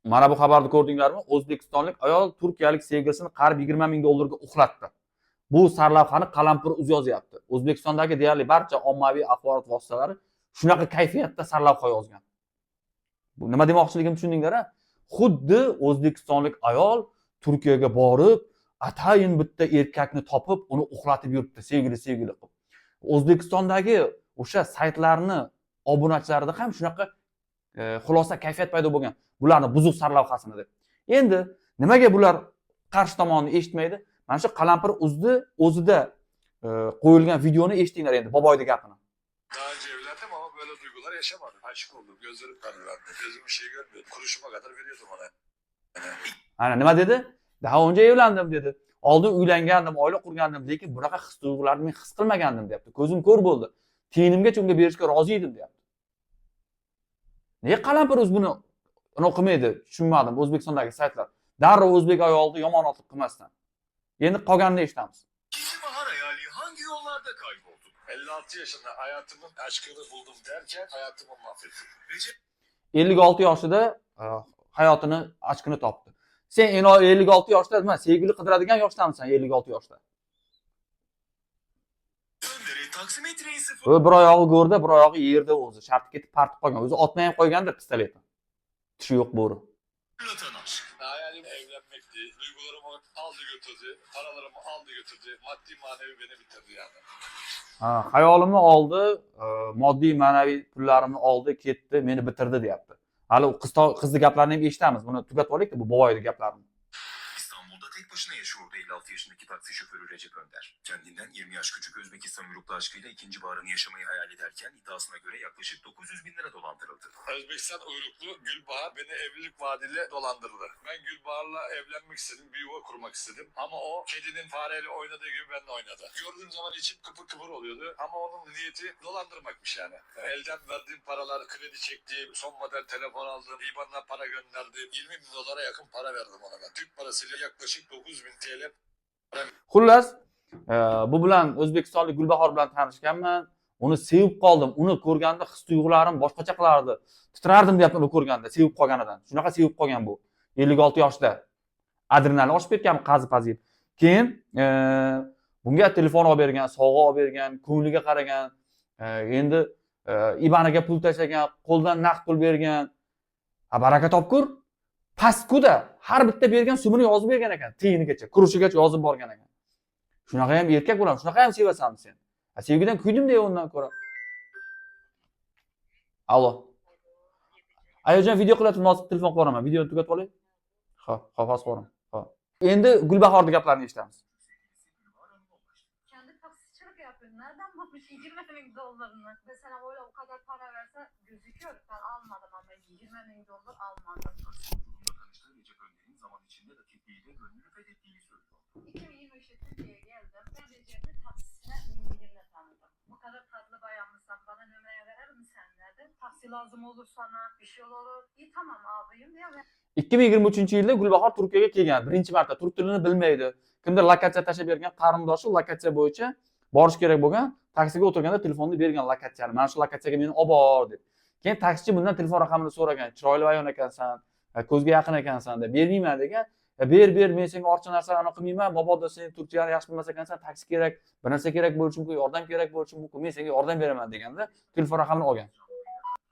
Mana bu xabarni ko'rdinglarmi? O'zbekistonlik ayol turkiyalik sevgilisini qariyb 20 ming dollarga uxlatdi. Bu sarlavhani Qalampir uz yozyapti. O'zbekistondagi deyarli barcha ommaviy axborot vositalari shunaqa kayfiyatda sarlavha yozgan. Bu nima demoqchiligimni tushundinglar-a? Xuddi o'zbekistonlik ayol Turkiyaga borib, atayin bitta erkakni topib, uni uxlatib yuribdi, sevgili qilib. O'zbekistondagi o'sha saytlarni obunachilarida ham shunaqa xulosa kayfiyat paydo bo'lgan. Bularni buzuq sarlavhasini deb. Endi nimaga bular qarshi tomonni eshitmaydi? Mana shu Qalampir uzdi o'zida qo'yilgan videoni eshitinglar endi boboyning gapini. Daha önce evlendim ama böyle duygular yaşamadım. Aşık oldum, gözlerim kararlandı. Gözüm bir şey görmüyordu. Kuruşuma kadar veriyordum ona. Ana nima dedi? Daha önce evlendim dedi. Oldin uylangandim, oila qurgandim, lekin bunaqa his tuyg'ularni men his qilmagandim deyapti. Ko'zim ko'r bo'ldi. Tiyinimgacha unga berishga rozi edim deyapti. Nega Qalampir o'z buni qilmaydi? Tushunmadim O'zbekistondagi saytlar. Darrov o'zbek ayolni yomonotlik qilmasdan. Endi qolganini eshitamiz. İkinci bahar hayali hangi yollarda kayboldu? 56 yaşında hayatımın aşkını buldum derken hayatımı mahvettim. 56 yoshida hayotini aşkini topdi. Sen 56 yoshda nima, sevgili qidiradigan yoshdanmisan 56 yoshda? Taksimetreyi sıfır. Bir oyog'i go'rda, bir oyog'i yerda o'zi. Shartga ketib partib qolgan. O'zi otmay ham qo'ygandir pistoletni. Tishi yo'q bo'ri. Hayalim evlenmekti. Duygularımı aldı götürdü. Paralarımı aldı götürdü. Maddi manevi beni bitirdi yani. Hayolimni oldi, moddiy ma'naviy pullarimni oldi, ketdi, meni bitirdi deyapti. Hali qizni gaplarini ham eshitamiz. Buni tugatib olaylik-da bu boboyning gaplarini. İstanbul'da tek başına yaşıyordu 56 yaşındaki taksi şoförü Recep Önder. Kendinden 20 yaş küçük Özbekistan uyruklu aşkıyla ikinci baharını yaşamayı hayal ederken iddiasına göre yaklaşık 900 bin lira dolandırıldı. Özbekistan uyruklu Gülbahar beni evlilik vaadiyle dolandırdı. Ben Gülbahar'la evlenmek istedim, bir yuva kurmak istedim. Ama o kedinin fareyle oynadığı gibi benimle oynadı. Gördüğüm zaman içim kıpır kıpır oluyordu. Ama onun niyeti dolandırmakmış yani. Elden verdiğim paralar, kredi çektiğim, son model telefon aldım, IBAN'dan para gönderdim. 20 bin dolara yakın para verdim ona ben. Türk parasıyla yaklaşık 9 bin TL. Xullas, bu bilan O'zbekistonlik Gulbahor bilan tanishganman. Uni sevib qoldim. Uni ko'rganda his tuyg'ularim boshqacha qilardi. Titrardim deyapti uni ko'rganda, sevib qolganidan. Shunaqa sevib qolgan bu. 56 yoshda. Adrenalin oshib ketgan qazi-pazib. Keyin bunga telefon olib bergan, sovg'a olib bergan, ko'ngliga qaragan, endi IBANiga pul tashlagan, qo'ldan naqd pul bergan. Baraka topkur. Pastkuda har bitta bergan sumini yozib bergan ekan, tiyinigacha, kurushigacha yozib borgan ekan. Shunaqa ham erkak bo'laman, shunaqa ham sevasanmi sen? Sevgidan kuydim-da undan ko'ra. Allo. Ayojon video qilyapti, munosib telefon qilib boraman. Videoni tugatib olay. Xo'p, pas qo'yaman. Xo'p. Endi Gulbahorning gaplarini eshitamiz. Kendi taksicilik yapıyor. Nereden bulmuş 20 bin dolarını? Mesela öyle o kadar para verse gözüküyor. Ben almadım ama 20 bin dolar almadım. Tanıştığı Recep Önder'in zaman içinde rakipliğiyle gönlünü fethettiğini söylüyor. 2023'te Türkiye'ye geldim. Ben Recep'in taksisine indirimle tanıdım. Bu kadar tatlı bayanmışsan bana numara verir misin dedi. Taksi lazım olur sana, bir şey olur. İyi tamam abiyim diye. 2023-yilda Gulbahor Turkiyaga kelgan. Birinchi marta turk tilini bilmaydi. Kimdir lokatsiya tashab bergan, qarindoshi lokatsiya bo'yicha borish kerak bo'lgan, taksiga o'tirganda telefonni bergan lokatsiyani. Mana shu lokatsiyaga meni olib bor deb. Keyin taksichi bundan telefon raqamini so'ragan. Chiroyli ayon ekansan, ko'zga yaqin ekansan deb. Bermayman degan. Ber, men senga ortiqcha narsalarni qilmayman. Boboda sen turkchani yaxshi bilmas ekansan, taksi kerak, bir narsa kerak bo'lishi mumkin, yordam kerak bo'lishi mumkin. Men senga yordam beraman deganda telefon raqamini olgan.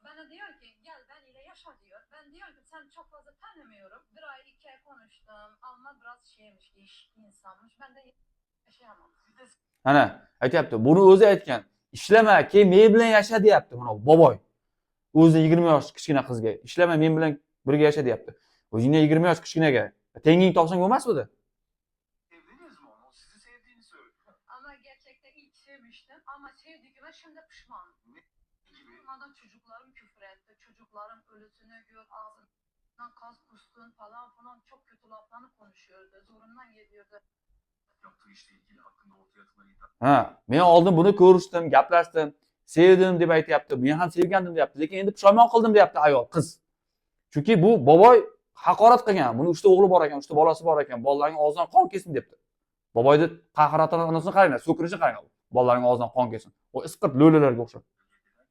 Bana diyor ki gel ben ile yaşa diyor. Ben diyor ki sen çok fazla tanımıyorum. Bir ay 2 ay konuştum ama biraz şeymiş, değişik insanmış. Ben de yaşayamam. Ana, aytayapti. Buni o'zi aytgan. Ishlama, keyin men bilan yasha deyapti mana boboy. O'zi 20 yosh kichkina qizga. Ishlama, men bilan birga yasha deyapti. O'zingga 20 yosh kichkinaga. Tenging topsang bo'lmasmidi? Evleniyoruz mu? O sizi sevdiğini söylüyor. Ama gerçekten ilk sevmiştim ama sevdiğime şimdi pişmanım. Ne gibi? Durmadan çocuklarım küfür etti. Çocukların ölüsünü gör, ağzından kas kustun falan falan çok kötü laflarını konuşuyordu. Zorundan geliyordu. Yaptığı işle ilgili hakkında ortaya atılan iddia. Men oldin buni ko'rishdim, gaplashdim, sevdim deb aytayapti. Men ham sevgandim deyapti, lekin endi pushaymon qildim deyapti ayol, qiz. Chunki bu boboy haqorat qilgan. Buni 3 ta o'g'li bor ekan, 3 ta bolasi bor ekan. Bolalarning og'zidan qon kelsin debdi. Boboyni qahratonanosini qaranglar, so'kinishini qaranglar. Bolalarning og'zidan qon kelsin. O isqirt lo'lalarga o'xshab.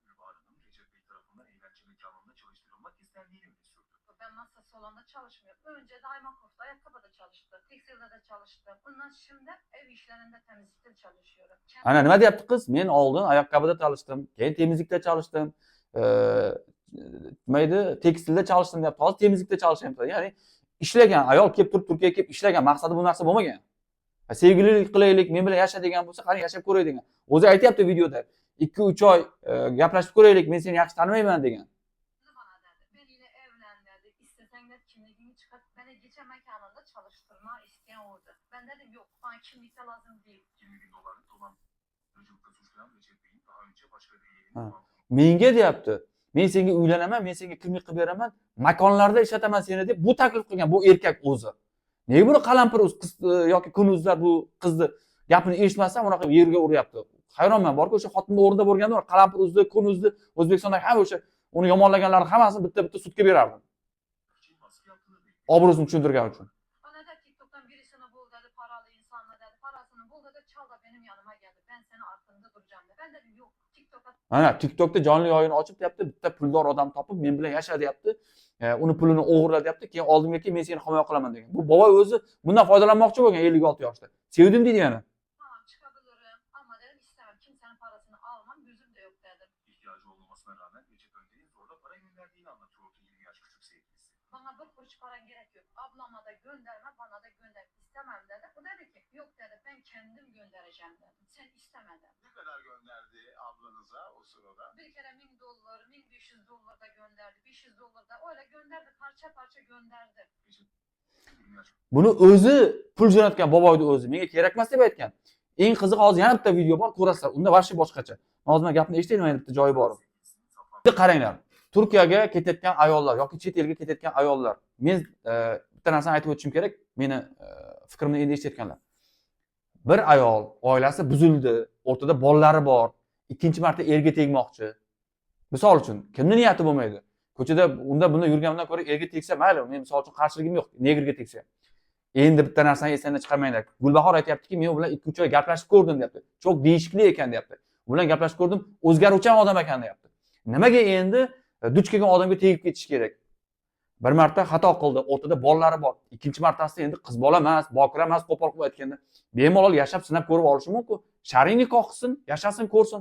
Gülbahar'ın Recep Bey tarafından eğlence mekanında çalıştırılmak istendiğini mi söylüyor? Ben masa salon anda çalışmıyor. Önce Daymakov'da ayakkabıda çalıştı. Tekstilde de çalıştı. Ondan şimdi ev işlerinde temizlikte çalışıyorum. Ana nima deyapti qiz? Men oldin ayakkabıda çalışdim, keyin temizlikda çalışdim. Nima edi? Tekstilda çalışdim deyapti. Hozir temizlikda çalışyapti. Ya'ni ishlagan ayol kelib turib Turkiyaga kelib ishlagan, maqsadi bu narsa bo'lmagan. Sevgililik qilaylik, men bilan yasha degan bo'lsa, qani yashab ko'ray degan. O'zi aytayapti videoda. 2-3 oy gaplashib ko'raylik, men seni yaxshi tanimayman degan. Bana dedi, ben yine evlen dedi. İstesen de kimliğini çıkart. Beni geçen mekanında çalıştırma isteyen oldu. Ben dedim yok, bana kimlik de lazım değil. 20 bin dolarlık dolandırıcılıkla suçlanan Recep Bey'in daha önce başka bir Ha. yerini Menga deyapti. Men senga uylanaman, men senga kimlik qilib beraman, makonlarda ishlataman seni deb bu taklif qilgan bu erkak o'zi. Nega buni qalampir qiz yoki kunuzlar bu qizni gapini eshitmasdan unaqa yerga uryapti? Hayronman, borku o'sha xotinni o'rnida bo'lganda qalampir uzdi, kunuzdi, O'zbekistondagi hamma o'sha uni yomonlaganlarni hammasini bitta sudga berardim. baskı yaptığı belli. Obrazini tushuntirgani uchun. Bana da TikTok'tan birisini bul dedi, paralı insanla dedi. Parasını bul dedi, çal da benim yanıma geldi. Ben senin arkanda duracağım dedi. Ben dedim yok, TikTok'a Mana TikTokda jonli yayın ochib deyapti, bitta puldor odam topib men bilan yasha deyapti. Uni pulini o'g'irla deyapti, keyin oldimga kelib men seni himoya qilaman degan. Bu boboy o'zi bundan foydalanmoqchi bo'lgan 56 yoshda. Sevdim deydi yana. tamam çıkabilirim ama dedim istemem. Kimsenin parasını almam, gözüm de yok dedim. İhtiyacı olmamasına rağmen Recep Önder'in zorla para gönderdiğini anlatıyordu 20 yaş küçük sevgilisi. Bana bir kuruş paran gerek yok. Ablama da gönderme, bana da gönder. İstemem dedi. O dedi ki yok dedi, ben kendim göndereceğim dedi. Sen isteme dedi. Ne kadar gönderdi ablanıza o sırada? Bir kere $1000, $1500 da gönderdi, $500 da öyle gönderdi, parça parça gönderdi. 20 yaş Buni o'zi pul jo'natgan boboyni o'zi menga kerak emas deb aytgan. Eng qiziq hozir yana bitta video bor, ko'rasizlar. Unda vashi boshqacha. Hozir men gapni eshitaylik, yana bitta joyi bor. sevgilisinin Safa Endi qaranglar. Turkiyaga ketayotgan ayollar yoki chet elga ketayotgan ayollar. Men bitta narsani aytib o'tishim kerak. Meni fikrimni endi eshitayotganlar. Bir ayol oilasi buzildi, o'rtada bolalari bor, ikkinchi marta erga tegmoqchi. Misol uchun, kimning niyati bo'lmaydi? Ko'chada bunda yurgandan ko'ra erga tegsa mayli, men misol uchun qarshiligim yo'q, negrga tegsa. Endi bitta narsani esingizdan chiqarmanglar. Gulbahor aytayaptiki, men u bilan 2-3 oy gaplashib ko'rdim deyapti. Çok deyishikli ekan deyapti. U bilan gaplashib ko'rdim, o'zgaruvchan odam ekan deyapti. Nimaga endi duch kelgan odamga tegib ketish kerak? Bir marta xato qildi, o'rtada bolalari bor. Ikkinchi martasida endi qiz bola emas, bokira emas, qo'pol qilib aytganda, bemalol yashab sinab ko'rib olishi mumkin. Shar'iy nikoh qilsin, yashasin, ko'rsin.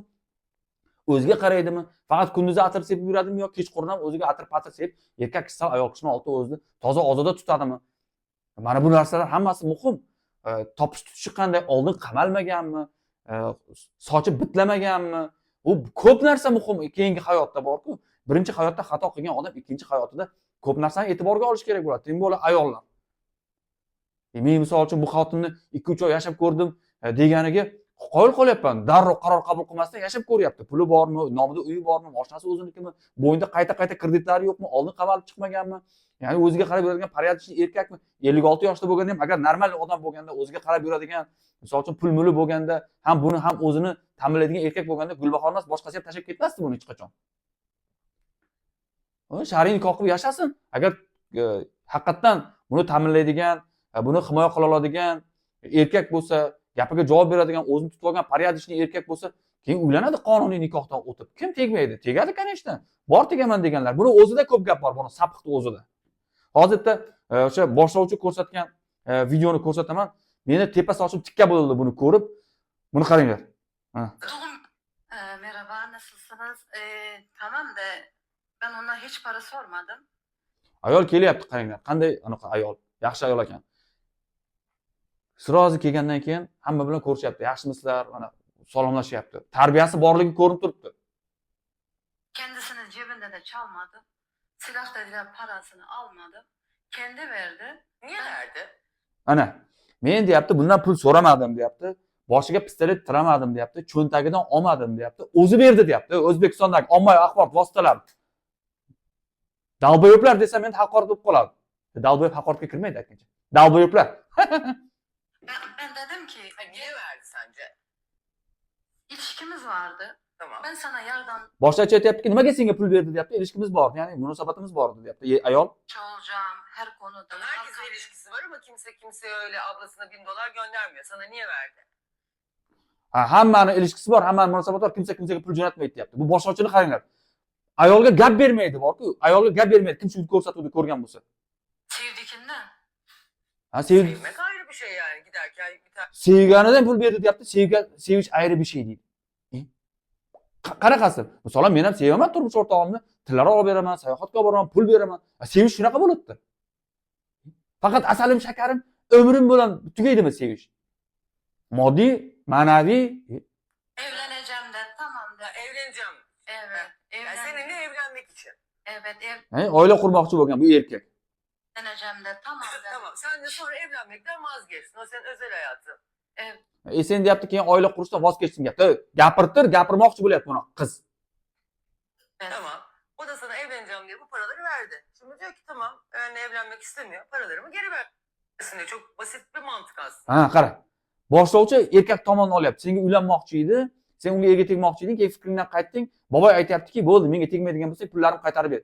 O'ziga qaraydimi? Faqat kunduzi atir sepib yuradimi yoki kechqurun ham o'ziga atir-patir sepib, erkak kishi ayol kishini oldi o'zini toza ozoda tutadimi? Mana bu narsalar hammasi muhim. Topish tutishi qanday, oldin qamalmaganmi, sochi bitlamaganmi? Bu ko'p narsa muhim keyingi hayotda bor-ku. Birinchi hayotda xato qilgan odam ikkinchi hayotida ko'p narsani e'tiborga olish kerak bo'ladi. Tem bo'la ayollar. Men misol uchun bu xotinni 2-3 oy yashab ko'rdim deganiga qoyil qolyapman. Darrov qaror qabul qilmasdan yashab ko'ryapti. Puli bormi, nomida uyi bormi, mashinasi o'zinikimi, bo'yinda qayta kreditlari yo'qmi, oldin qamalib chiqmaganmi? Ya'ni o'ziga qarab yuradigan porядочный erkakmi? 56 yoshda bo'lganda ham agar normal odam bo'lganda, o'ziga qarab yuradigan, misol uchun pul-muli bo'lganda, ham buni ham o'zini ta'minlaydigan erkak bo'lganda Gulbahor emas, boshqasi ham tashlab ketmasdi buni hech qachon. Shar'iy nikoh qilib yashasin. Agar haqiqatan buni ta'minlaydigan, buni himoya qila oladigan erkak bo'lsa, gapiga javob beradigan, o'zini tutib olgan porядочный erkak bo'lsa, keyin uylanadi qonuniy nikohdan o'tib. Kim tegmaydi? Tegadi, конечно. Bor tegaman deganlar. Buni o'zida ko'p gap bor, buni saphiqni o'zida. Hozirda o'sha boshlovchi ko'rsatgan videoni ko'rsataman. Meni tepa sochim tikka bo'ldi buni ko'rib. Buni qaranglar. Merhaba, nasılsınız? Tamam da ben ondan hiç para sormadım. Ayol kelyapti, qaranglar. Qanday anaqa ayol? Yaxshi ayol ekan. Srozi kelgandan keyin hamma bilan ko'rishyapti. Yaxshimisizlar? Mana salomlashyapti. Tarbiyasi borligi ko'rinib turibdi. Kendisinin cebinde de çalmadı. Silah dediler, parasını almadı. Kendi verdi. Niye verdi? Ana, men deyapti, bundan pul so'ramadim deyapti. Boshiga pistolet tiramadim deyapti. Cho'ntagidan olmadim deyapti. O'zi berdi deyapti. O'zbekistondagi ommaviy axborot vositalari. Dalboyoblar desam men haqorat bo'lib qoladi. Dalboyob haqoratga kirmaydi akınca. Dalboyoblar. Ben dedim ki Niye verdi sence? ilişkimiz vardı. Tamam. Ben sana yardım Boshqacha aytayaptiki, nimaga senga pul berdi deyapti. İlişkimiz bor, ya'ni munosabatimiz bor deyapti ayol. olacağım her konuda. Herkesle ilişkisi var ama kimse öyle ablasına $1000 göndermiyor. Sana niye verdi? Ha, hammani ilişkisi bor, hammani munosabati bor, kimsaga pul jo'natmaydi deyapti. Bu boshlovchini qaranglar. Ayolga gap bermaydi, borku. Ayolga gap bermaydi. Kim shuni ko'rsatuvdi ko'rgan bo'lsa. Kimden? Ha, Sevmek ayrı bir şey yani. Giderken bir tane sevganidan pul berdi deyapti. Sevish ayrı bir şey deydi. Qanaqasi? Masalan, men ham sevaman turmush o'rtog'imni, tillar olib beraman, sayohatga boraman, pul beraman. Sevish shunaqa bo'ladi. Faqat asalim, shakarim ömrüm bilan tugaydimi sevish? Moddiy, ma'naviy. Evleneceğim de tamam de. evleneceğim. Evet. Yani seninle evlenmek için. Evet Oila qurmoqchi bo'lgan bu erkak. evleneceğim de tamam de. Tamam. Sen de sonra evlenmekten vazgeçtin. O senin özel hayatın. Sen deyapti, keyin oila qurishdan voz kechdim deyapti. Gapirtir, gapirmoqchi bo'lyapti buni qiz. Evet. Tamam. O da sana evleneceğim diye bu paraları verdi. Şimdi diyor ki tamam benimle evlenmek istemiyor. Paralarımı geri ver. Aslında çok basit bir mantık aslında. Ha, qara. Boshlovchi erkak tomonni olyapti. Senga uylanmoqchi edi. Sen unga erga tegmoqchi eding, keyin fikringdan qaytding. Boboy aytayaptiki, bo'ldi, menga tegmaydigan bo'lsa, pullarimni qaytarib ber.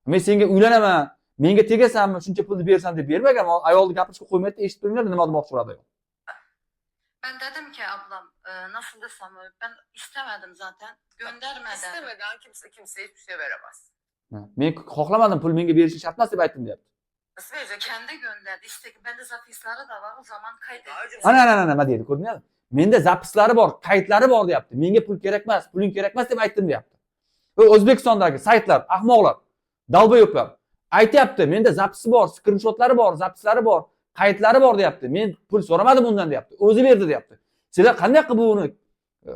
Men senga uylanaman, menga tegasanmi, shuncha pulni bersan deb bermagan. Ayolni gapirishga qo'ymaydi, eshitib turinglar, nima demoqchi bo'ladi ayol. Ben dedim ki ablam nasıl desem ben istemedim zaten. Gönderme dedim. İstemeden kimse kimseye hiçbir şey veremez. Men xohlamadim, pul menga berishni shart emas deb aytdim deyapti. Nasıl verecek? Kendi gönderdi. İşte bende zapisleri de var. O zaman kaydettim. Ana nima deydi, ko'rdingizmi? Menda zapislari bor, qaydlari bor deyapti. Menga pul kerak emas, puling kerak emas deb aytdim deyapti. O'zbekistondagi saytlar, ahmoqlar, dalboyoblar aytayapti, menda zapisi bor, skrinshotlari bor, zapislari bor, qaydlari bor deyapti. Men pul so'ramadim undan deyapti. O'zi berdi deyapti. Sizlar qanday qilib buni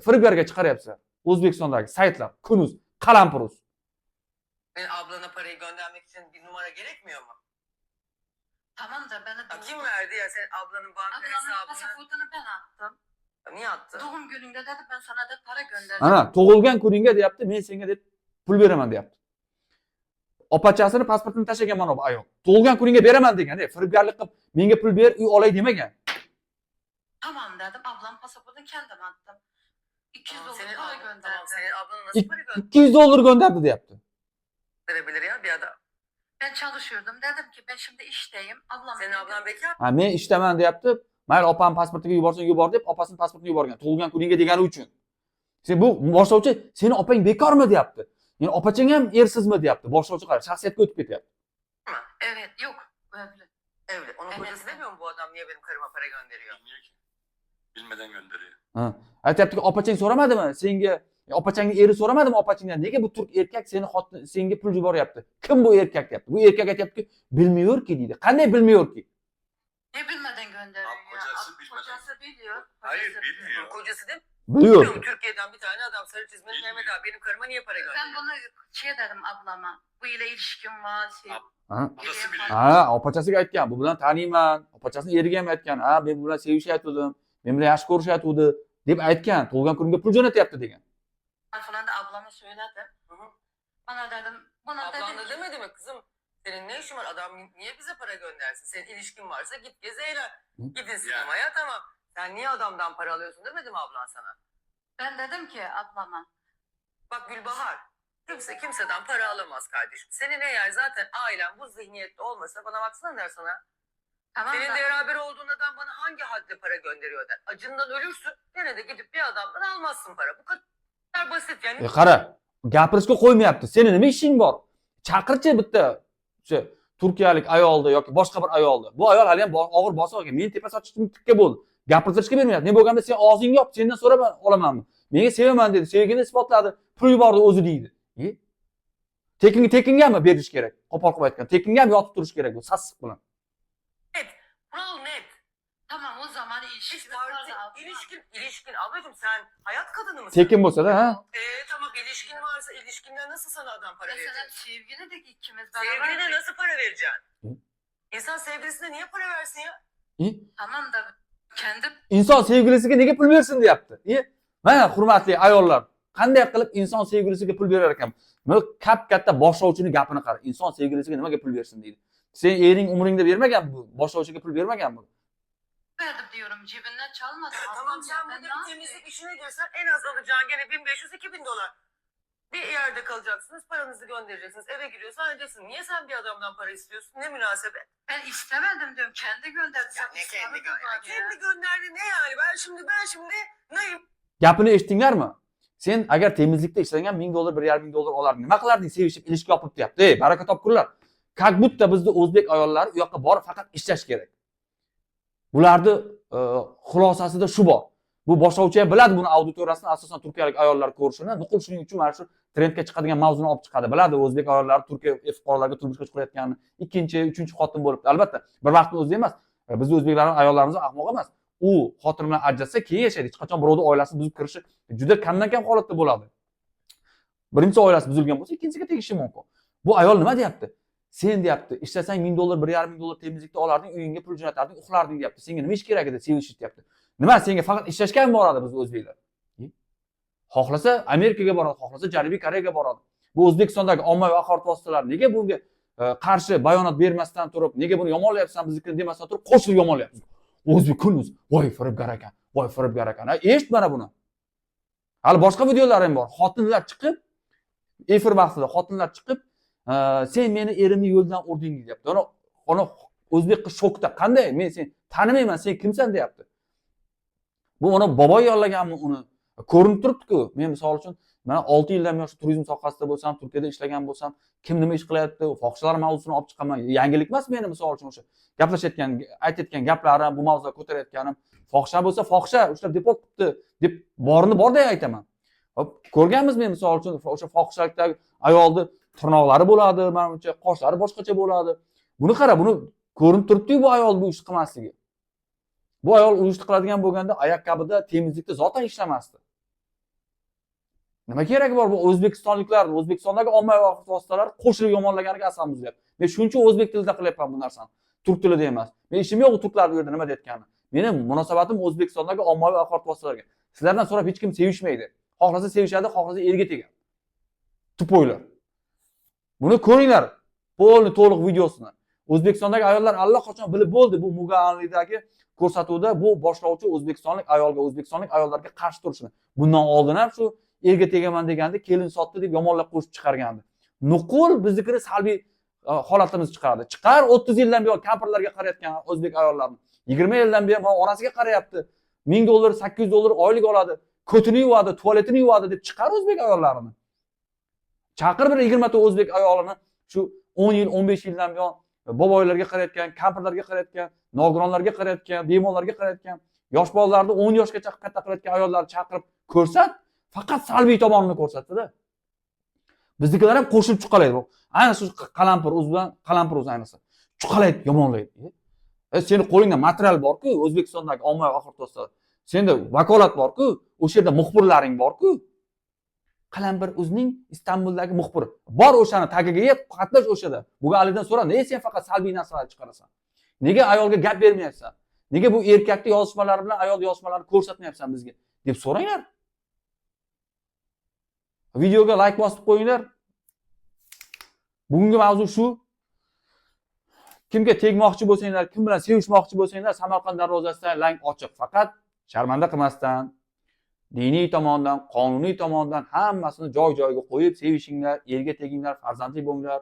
firibgarga chiqaryapsizlar? O'zbekistondagi saytlar, Kunuz, Qalampuruz. Senin ablana parayı göndermek için bir numara gerekmiyor mu? Tamam da beni Ya kim verdi ya senin ablanın banka Ablamın hesabını? pasaportunu ben attım. Niye attın? Doğum gününde dedi ben sana da para göndereceğim. Ana, tug'ilgan kuningga deyapti, men senga deb pul beraman deyapti. Opachasini pasportini tashlagan mana bu ayol. Tug'ilgan kuningga beraman degan, firibgarlik qilib menga pul ber, uy olay demagan. Tamam dedim. Ablam pasaportunu kendim attım. 200 dolar Senin, para ablan, gönderdi. tamam, senin ablana nasıl para 200 dollar gönderdi deyapti. gönderebilir ya bir adam? Ben çalışıyordum. Dedim ki ben şimdi işteyim. Ablam Senin ablan bekar. Ha, men ishdaman deyapti. Mayli opam pasportiga yuborsang yubor deb opasini pasportini yuborgan. Tug'ilgan kuningga degani uchun. Sen bu boshlovchi, seni opang bekormi deyapti. Yani opachang ham ersizmi deyapti. Boshlovchi qara, shaxsiyatga o'tib ketyapti. Evet yok. Öyle. Evli. Onun Evet. kocası demiyor mu bu adam niye benim karıma para gönderiyor? Bilmiyor ki. Bilmeden gönderiyor. Ha. Aytayaptiki, opachang so'ramadimi? Senga opachangning eri so'ramadimi opachingdan? Nega bu turk erkak senga pul yuboryapti? Kim bu erkak deyapti. Bu erkak aytayaptiki, bilmiyor-ki deydi. Qanday bilmiyor-ki? Ne bilmeden gönderiyor ya. Kocası bilmeden. Kocası biliyor. Hayır Kocası bilmiyor. Kocası değil mi? Biliyor. Türkiye'den bir tane adam sarı çizmeli Bilmiyor. Mehmet abi benim karıma niye para Ben gönderiyor? bunu şey dedim ablama. Bu ile ilişkim var. Şey. Ha. O nasıl biliyor? Ha, opachasiga aytgan. Bu bilan taniyman. Opachasini eriga ham aytgan. Ha, men bu bilan sevishayotgandim. Men bilan yaxshi ko'rishayotgandi deb aytgan. Tug'ilgan kunimga pul jo'natyapti degan. Falan da ablama söyledim. Hı hı. Bana dedim. Bana Ablan da dedim ki, demedi mi kızım? Senin ne işin var? Adam niye bize para göndersin? Senin ilişkin varsa git gez eğlen. Gidin sinemaya tamam. Sen niye adamdan para alıyorsun demedi mi ablan sana? ben dedim ki ablama. Bak Gülbahar. Kimse kimseden para alamaz kardeşim. Senin eğer zaten ailen bu zihniyette olmasa bana baksana der sana. Tamam Senin da de beraber olduğun adam bana hangi hadle para gönderiyor der. Acından ölürsün. Gene de gidip bir adamdan almazsın para. Bu kadar basit yani. Qara, gapirishga qo'ymayapti. Sening nima ishing bor? Chaqirchi bitta o'sha turkiyalik ayolni yoki boshqa bir ayolni. Bu ayol hali ham og'ir bosib olgan. Meni tepa sochishim tikka bo'ldi. Gapirtirishga bermayapti. Ne bo'lganda sen og'zingni yop, sendan so'rab olamanmi? Menga sevaman dedi, sevgini isbotladi, pul yubordi o'zi deydi. Tekingami berish kerak? Qo'pol qilib aytgan. Tekingami yotib turish kerak bu sassiq bilan. Kural net. tamam o zaman Hiç ilişkim vardı parti, abla. ilişkin. Ablacığım sen hayat kadını mısın? Tekin bo'lsa da, ha? Tamam ilişkin varsa ilişkinden nasıl sana adam para Mesela verecek? sevgili de ikimiz Sevgiline beraber. nasıl para vereceksin? Hı? İnsan sevgilisine niye para versin ya? Tamam da kendim Inson sevgilisiga nega pul bersin deyapti. Mana hurmatli ayollar, qanday qilib inson sevgilisiga pul berar ekan? Mana katta boshlovchining gapini qara. Inson sevgilisiga nimaga pul bersin deydi. Sen ering umringda bermagan bu, boshlovchiga pul bermagan bu. verdim diyorum cebinden çalmadım. Tamam Ablam sen ya, ben burada ne bir yapayım? temizlik işine girsen en az alacağın gene 1500-2000 dolar. Bir yerde kalacaksınız, paranızı göndereceksiniz. Eve giriyorsun, alacaksın. Niye sen bir adamdan para istiyorsun? Ne münasebet? Ben istemedim diyorum. Kendi gönderdi. Ya ne Zapisleri kendi de var gönderdi? ya. Kendi gönderdi ne yani? Ben şimdi neyim? Gapini eshitdinglarmi? Sen agar temizlikda ishlagan 1000 dollar, 1,5 ming dollar olarding. Nima qilarding sevishib ilishki yopib deyapti. Baraka topkurlar. как будто bizni o'zbek ayollari u yoqqa borib faqat ishlash kerak. Bularni xulosasida shu bor. Bu boshlovchi ham biladi buni auditoriyasini asosan turkiyalik ayollar ko'rishini. Nuqul shuning uchun mana shu trendga chiqadigan mavzuni olib chiqadi. Biladi o'zbek ayollari Turkiya fuqarolarga turmushga chiqayotganini, ikkinchi, uchinchi xotin bo'libdi. Albatta, bir vaqtning o'zida emas. Biz o'zbeklarning ayollarimiz ahmoq emas. U xotin bilan ajrashsa keyin yashaydi. Hech qachon birovning oilasini buzib kirishi juda kamdan-kam holatda bo'ladi. Birinchi oilasi buzilgan bo'lsa, ikkinchisiga tegishi mumkin. Bu ayol nima deyapti? Sen deyapti, ishlasang $1000, $1,500 temizlikda olarding, uyingga pul jo'natarding, uxlarding deyapti. Senga nima ish kerak edi? Sevish deyapti. Nima senga faqat ishlashga boradi biz o'zbeklar? Xohlasa Amerikaga boradi, xohlasa Janubiy Koreyaga boradi. Bu O'zbekistondagi ommaviy axborot vositalari nega bunga qarshi bayonot bermasdan turib, nega buni yomonlayapsan biznikini demasdan turib, qo'shilib yomonlayapsiz? O'zbek kunimiz, voy firibgar ekan, voy firibgar ekan. Eshit mana buni. Hali boshqa videolar ham bor. Xotinlar chiqib, efir vaqtida xotinlar chiqib, sen meni erimni yo'ldan urding deyapti. Ona o'zbek qiz shokda. Qanday? Men sen tanimayman, sen kimsan deyapti. Bu ona boboy yollaganmi uni? Ko'rinib turibdi-ku. Men misol uchun mana 6 yildan beri turizm sohasida bo'lsam, Turkiyada ishlagan bo'lsam, kim nima ish qilyapti, fohishalar mavzusini olib chiqaman. Yangilik emas meni misol uchun o'sha gaplashayotgan, aytayotgan gaplarim, bu mavzuda ko'tarayotganim, fohisha bo'lsa fohisha ushlab deport qilibdi deb borini borday aytaman. Hop, ko'rganmiz men misol uchun o'sha fohishalikdagi ayolni tirnoqlari bo'ladi, menimcha qoshlari boshqacha bo'ladi. Buni qara, buni ko'rinib turibdi bu ayol bu ish qilmasligi. Bu ayol u ishni qiladigan bo'lganda ayakkabida, temizlikda zotan ishlamasdi. Nima keragi bor bu O'zbekistonliklar, O'zbekistondagi ommaviy axborot vositalari qo'shilib yomonlaganiga asabimiz deyapti. Men shuncha o'zbek tilida qilyapman bu narsani. Turk tilida emas. Men ishim yo'q turklar bu yerda nima deyotgani. Mening munosabatim O'zbekistondagi ommaviy axborot vositalariga. Sizlardan so'rab hech kim sevishmaydi. Xohlasa sevishadi, xohlasa erga tegadi. Tupoylar. Buni ko'ringlar. To'liq videosini. O'zbekistondagi ayollar allaqachon bilib bo'ldi bu Mugaanlidagi ko'rsatuvda bu boshlovchi o'zbekistonlik ayolga, o'zbekistonlik ayollarga qarshi turishini. Bundan oldin ham shu erga tegaman deganda kelin sotdi deb yomonlab qo'shib chiqargandi. Nuqul biznikini salbiy holatimiz chiqardi. Chiqar 30 yildan beri kampirlarga qarayotgan o'zbek ayollarni. 20 yildan beri onasiga qarayapti. $1000, $800 oylik oladi. Ko'tini yuvadi, tualetini yuvadi deb chiqar o'zbek ayollarini. Chaqir bir 20 ta o'zbek ayolini shu 10 yil, 15 yildan beri boboylarga qarayotgan, kampirlarga qarayotgan, nogironlarga qarayotgan, bemorlarga qarayotgan, yosh bolalarni 10 yoshgacha katta qilayotgan ayollarni chaqirib ko'rsat, faqat salbiy tomonini ko'rsatdi-da. Biznikilar ham qo'shilib chuqalaydi. Ayni shu qalampir o'z bilan qalampir o'z ayniqsa. Chuqalaydi, yomonlaydi. Seni qo'lingda material bor-ku, O'zbekistondagi ommaviy axborot vositalari. Senda vakolat bor-ku, o'sha yerda muxbirlaring bor-ku. Qalampir o'zining Istanbuldagi muxbiri. Bor o'shani tagiga yeb, qatnash o'shada. Bugun Alidan so'ra, "Nega sen faqat salbiy narsalarni chiqarasan? Nega ayolga gap bermayapsan? Nega bu erkakning yozishmalari bilan ayol yozishmalarini ko'rsatmayapsan bizga?" deb so'ranglar. Videoga like bosib qo'yinglar. Bugungi mavzu shu. Kimga tegmoqchi bo'lsanglar, kim bilan sevishmoqchi bo'lsanglar, Samarqand darvozasidan lang ochiq. Faqat sharmanda qilmasdan, diniy tomondan, qonuniy tomondan hammasini joy-joyiga qo'yib sevishinglar, erga teginglar, farzandli bo'linglar.